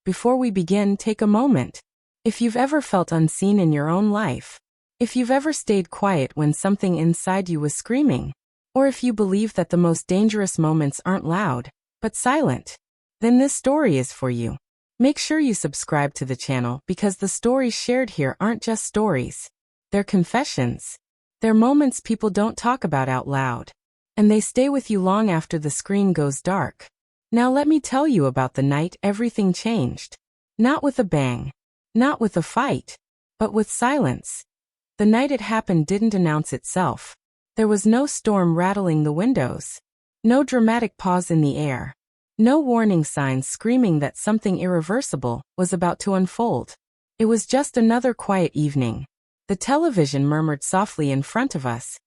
Before we begin, take a moment. If you've ever felt unseen in your own life, if you've ever stayed quiet when something inside you was screaming, or if you believe that the most dangerous moments aren't loud, but silent, then this story is for you. Make sure you subscribe to the channel because the stories shared here aren't just stories. They're confessions. They're moments people don't talk about out loud. And they stay with you long after the screen goes dark. Now let me tell you about the night everything changed. Not with a bang. Not with a fight. But with silence. The night it happened didn't announce itself. There was no storm rattling the windows. No dramatic pause in the air. No warning signs screaming that something irreversible was about to unfold. It was just another quiet evening. The television murmured softly in front of us,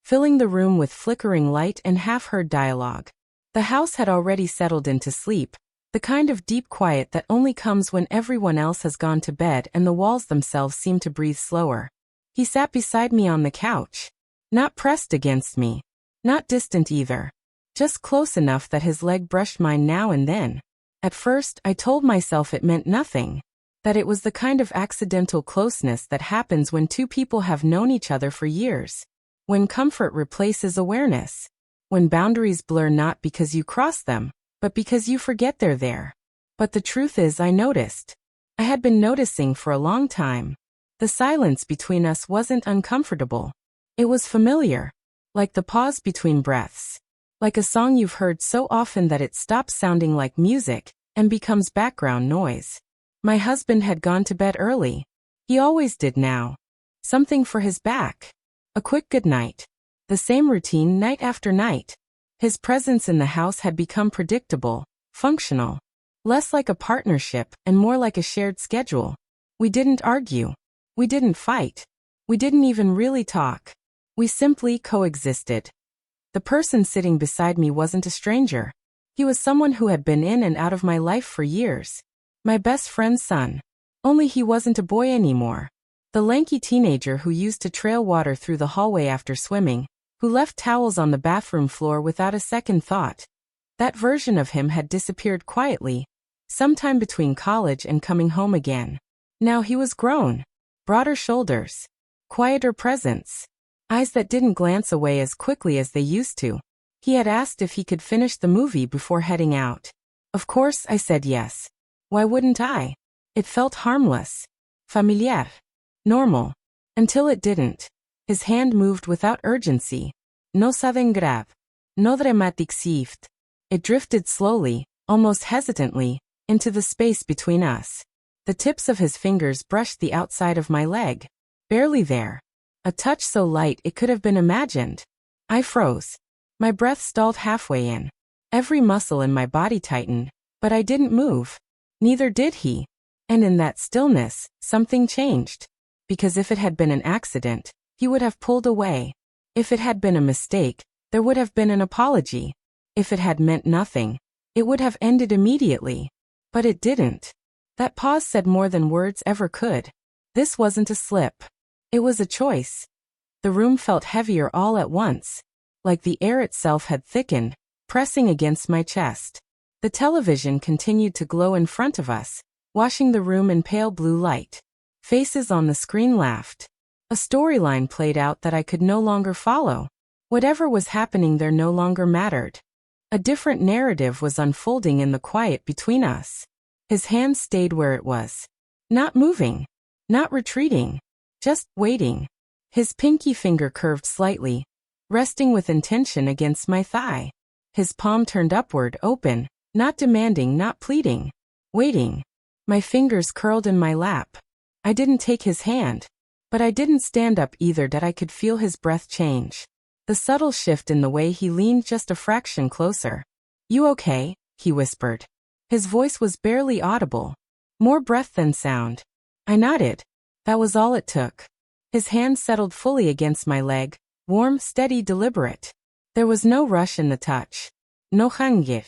filling the room with flickering light and half-heard dialogue. The house had already settled into sleep, the kind of deep quiet that only comes when everyone else has gone to bed and the walls themselves seem to breathe slower. He sat beside me on the couch. Not pressed against me. Not distant either. Just close enough that his leg brushed mine now and then. At first, I told myself it meant nothing. That it was the kind of accidental closeness that happens when two people have known each other for years. When comfort replaces awareness. When boundaries blur not because you cross them, but because you forget they're there. But the truth is I noticed. I had been noticing for a long time. The silence between us wasn't uncomfortable. It was familiar. Like the pause between breaths. Like a song you've heard so often that it stops sounding like music and becomes background noise. My husband had gone to bed early. He always did now. Something for his back. A quick goodnight. The same routine night after night. His presence in the house had become predictable, functional. Less like a partnership and more like a shared schedule. We didn't argue. We didn't fight. We didn't even really talk. We simply coexisted. The person sitting beside me wasn't a stranger. He was someone who had been in and out of my life for years. My best friend's son. Only he wasn't a boy anymore. The lanky teenager who used to trail water through the hallway after swimming, who left towels on the bathroom floor without a second thought. That version of him had disappeared quietly, sometime between college and coming home again. Now he was grown. Broader shoulders. Quieter presence. Eyes that didn't glance away as quickly as they used to. He had asked if he could finish the movie before heading out. Of course I said yes. Why wouldn't I? It felt harmless. Familiar. Normal. Until it didn't. His hand moved without urgency. No sudden grab. No dramatic shift. It drifted slowly, almost hesitantly, into the space between us. The tips of his fingers brushed the outside of my leg. Barely there. A touch so light it could have been imagined. I froze. My breath stalled halfway in. Every muscle in my body tightened, but I didn't move. Neither did he. And in that stillness, something changed. Because if it had been an accident, he would have pulled away. If it had been a mistake, there would have been an apology. If it had meant nothing, it would have ended immediately. But it didn't. That pause said more than words ever could. This wasn't a slip. It was a choice. The room felt heavier all at once. Like the air itself had thickened, pressing against my chest. The television continued to glow in front of us, washing the room in pale blue light. Faces on the screen laughed. A storyline played out that I could no longer follow. Whatever was happening there no longer mattered. A different narrative was unfolding in the quiet between us. His hand stayed where it was. Not moving. Not retreating. Just waiting. His pinky finger curved slightly, resting with intention against my thigh. His palm turned upward, open, not demanding, not pleading. Waiting. My fingers curled in my lap. I didn't take his hand. But I didn't stand up either. That I could feel his breath change. The subtle shift in the way he leaned just a fraction closer. "You okay?" he whispered. His voice was barely audible. More breath than sound. I nodded. That was all it took. His hand settled fully against my leg, warm, steady, deliberate. There was no rush in the touch. No hunger.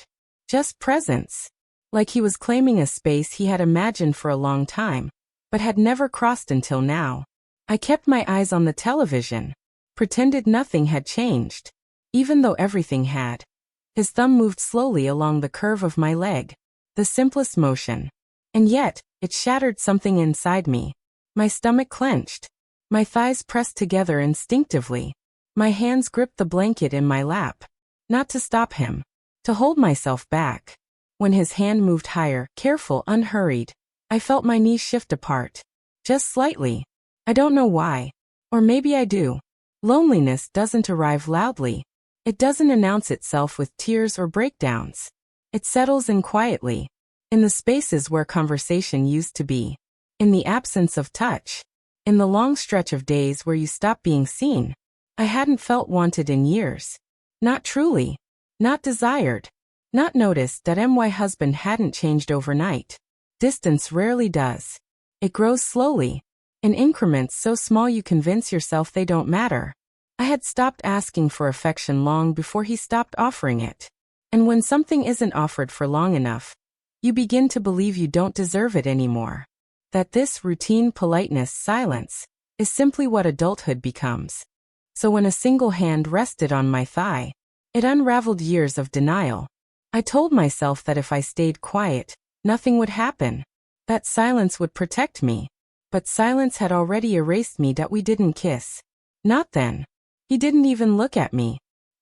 Just presence. Like he was claiming a space he had imagined for a long time, but had never crossed until now. I kept my eyes on the television. Pretended nothing had changed. Even though everything had. His thumb moved slowly along the curve of my leg. The simplest motion. And yet, it shattered something inside me. My stomach clenched. My thighs pressed together instinctively. My hands gripped the blanket in my lap. Not to stop him. To hold myself back. When his hand moved higher, careful, unhurried, I felt my knees shift apart. Just slightly. I don't know why. Or maybe I do. Loneliness doesn't arrive loudly. It doesn't announce itself with tears or breakdowns. It settles in quietly. In the spaces where conversation used to be. In the absence of touch. In the long stretch of days where you stop being seen. I hadn't felt wanted in years. Not truly. Not desired. Not noticed that my husband hadn't changed overnight. Distance rarely does. It grows slowly. In increments so small you convince yourself they don't matter. I had stopped asking for affection long before he stopped offering it. And when something isn't offered for long enough, you begin to believe you don't deserve it anymore. That this routine politeness, silence, is simply what adulthood becomes. So when a single hand rested on my thigh, it unraveled years of denial. I told myself that if I stayed quiet, nothing would happen. That silence would protect me. But silence had already erased me. That we didn't kiss. Not then. He didn't even look at me.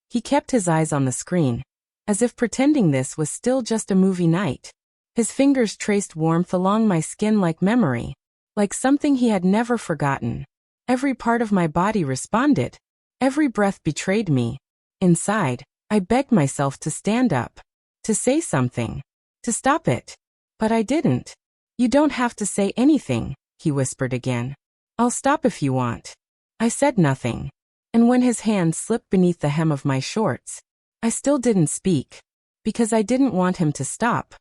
He kept his eyes on the screen, as if pretending this was still just a movie night. His fingers traced warmth along my skin like memory, like something he had never forgotten. Every part of my body responded. Every breath betrayed me. Inside, I begged myself to stand up, to say something, to stop it. But I didn't. You don't have to say anything, he whispered again. I'll stop if you want. I said nothing. And when his hand slipped beneath the hem of my shorts, I still didn't speak, because I didn't want him to stop.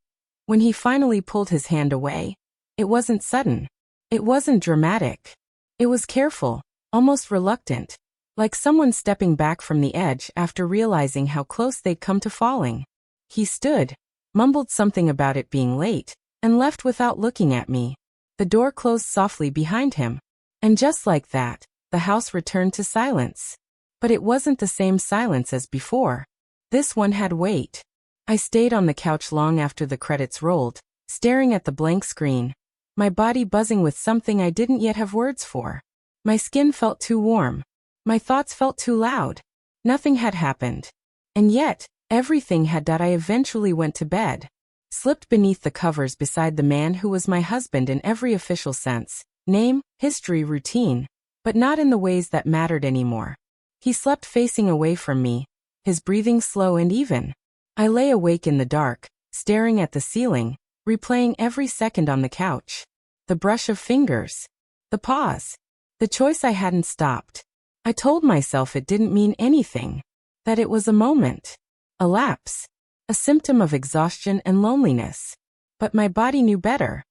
When he finally pulled his hand away, it wasn't sudden. It wasn't dramatic. It was careful, almost reluctant, like someone stepping back from the edge after realizing how close they'd come to falling. He stood, mumbled something about it being late, and left without looking at me. The door closed softly behind him, and just like that, the house returned to silence. But it wasn't the same silence as before. This one had weight. I stayed on the couch long after the credits rolled, staring at the blank screen, my body buzzing with something I didn't yet have words for. My skin felt too warm. My thoughts felt too loud. Nothing had happened. And yet, everything had. I eventually went to bed, slipped beneath the covers beside the man who was my husband in every official sense, name, history, routine, but not in the ways that mattered anymore. He slept facing away from me, his breathing slow and even. I lay awake in the dark, staring at the ceiling, replaying every second on the couch. The brush of fingers. The pause. The choice I hadn't stopped. I told myself it didn't mean anything. That it was a moment. A lapse. A symptom of exhaustion and loneliness. But my body knew better.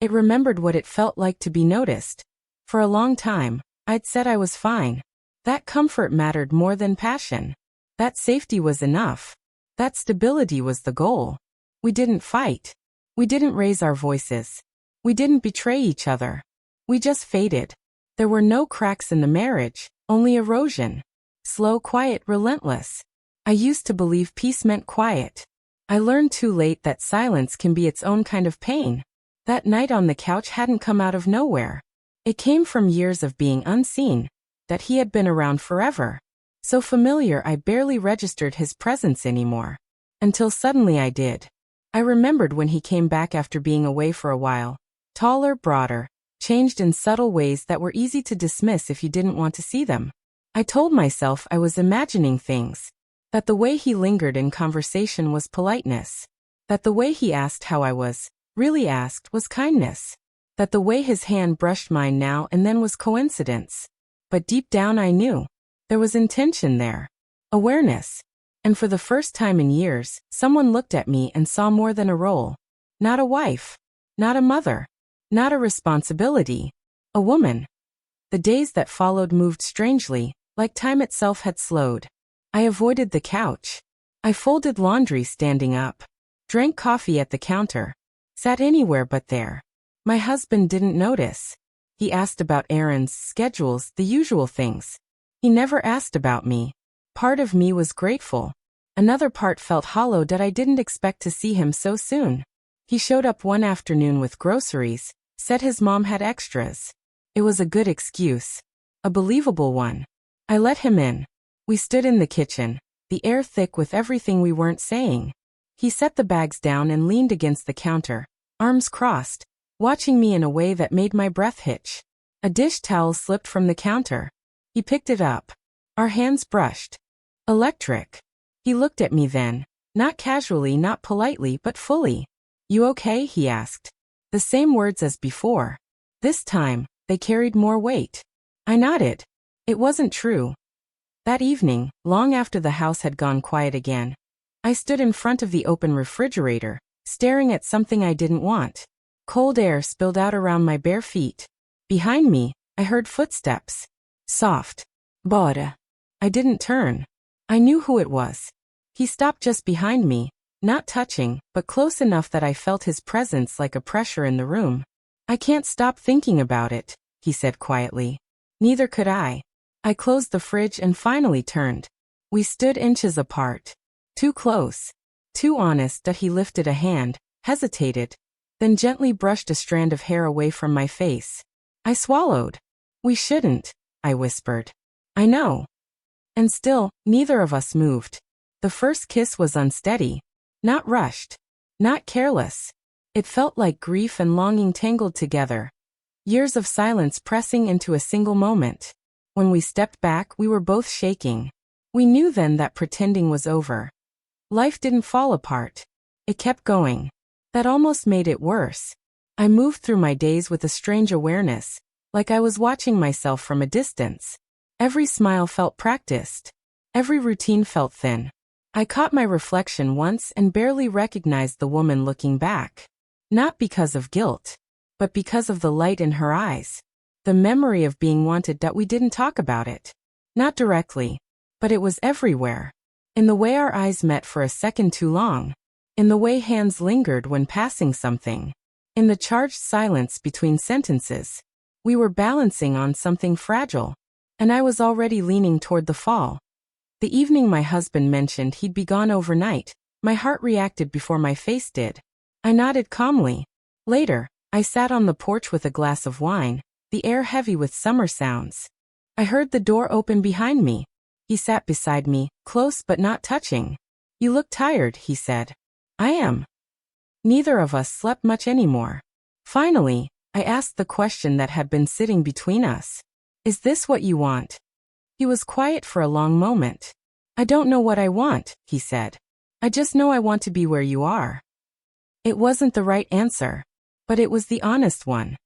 It remembered what it felt like to be noticed. For a long time, I'd said I was fine. That comfort mattered more than passion. That safety was enough. That stability was the goal. We didn't fight. We didn't raise our voices. We didn't betray each other. We just faded. There were no cracks in the marriage, only erosion. Slow, quiet, relentless. I used to believe peace meant quiet. I learned too late that silence can be its own kind of pain. That night on the couch hadn't come out of nowhere. It came from years of being unseen, that he had been around forever. So familiar I barely registered his presence anymore. Until suddenly I did. I remembered when he came back after being away for a while. Taller, broader, changed in subtle ways that were easy to dismiss if you didn't want to see them. I told myself I was imagining things. That the way he lingered in conversation was politeness. That the way he asked how I was, really asked, was kindness. That the way his hand brushed mine now and then was coincidence. But deep down I knew. There was intention there. Awareness. And for the first time in years, someone looked at me and saw more than a role. Not a wife. Not a mother. Not a responsibility. A woman. The days that followed moved strangely, like time itself had slowed. I avoided the couch. I folded laundry standing up. Drank coffee at the counter. Sat anywhere but there. My husband didn't notice. He asked about errands, schedules, the usual things. He never asked about me. Part of me was grateful. Another part felt hollow that I didn't expect to see him so soon. He showed up one afternoon with groceries, said his mom had extras. It was a good excuse. A believable one. I let him in. We stood in the kitchen, the air thick with everything we weren't saying. He set the bags down and leaned against the counter, arms crossed, watching me in a way that made my breath hitch. A dish towel slipped from the counter. He picked it up. Our hands brushed. Electric. He looked at me then, not casually, not politely, but fully. "You okay?" he asked. The same words as before. This time, they carried more weight. I nodded. It wasn't true. That evening, long after the house had gone quiet again, I stood in front of the open refrigerator, staring at something I didn't want. Cold air spilled out around my bare feet. Behind me, I heard footsteps. Soft. Bara. I didn't turn. I knew who it was. He stopped just behind me, not touching, but close enough that I felt his presence like a pressure in the room. "I can't stop thinking about it," he said quietly. Neither could I. I closed the fridge and finally turned. We stood inches apart. Too close. Too honest that he lifted a hand, hesitated, then gently brushed a strand of hair away from my face. I swallowed. "We shouldn't," I whispered. "I know." And still, neither of us moved. The first kiss was unsteady. Not rushed. Not careless. It felt like grief and longing tangled together. Years of silence pressing into a single moment. When we stepped back, we were both shaking. We knew then that pretending was over. Life didn't fall apart. It kept going. That almost made it worse. I moved through my days with a strange awareness, like I was watching myself from a distance. Every smile felt practiced. Every routine felt thin. I caught my reflection once and barely recognized the woman looking back. Not because of guilt, but because of the light in her eyes. The memory of being wanted that we didn't talk about it. Not directly, but it was everywhere. In the way our eyes met for a second too long. In the way hands lingered when passing something. In the charged silence between sentences. We were balancing on something fragile. And I was already leaning toward the fall. The evening my husband mentioned he'd be gone overnight, my heart reacted before my face did. I nodded calmly. Later, I sat on the porch with a glass of wine, the air heavy with summer sounds. I heard the door open behind me. He sat beside me, close but not touching. "You look tired," he said. "I am." Neither of us slept much anymore. Finally, I asked the question that had been sitting between us. "Is this what you want?" He was quiet for a long moment. "I don't know what I want," he said. "I just know I want to be where you are." It wasn't the right answer, but it was the honest one.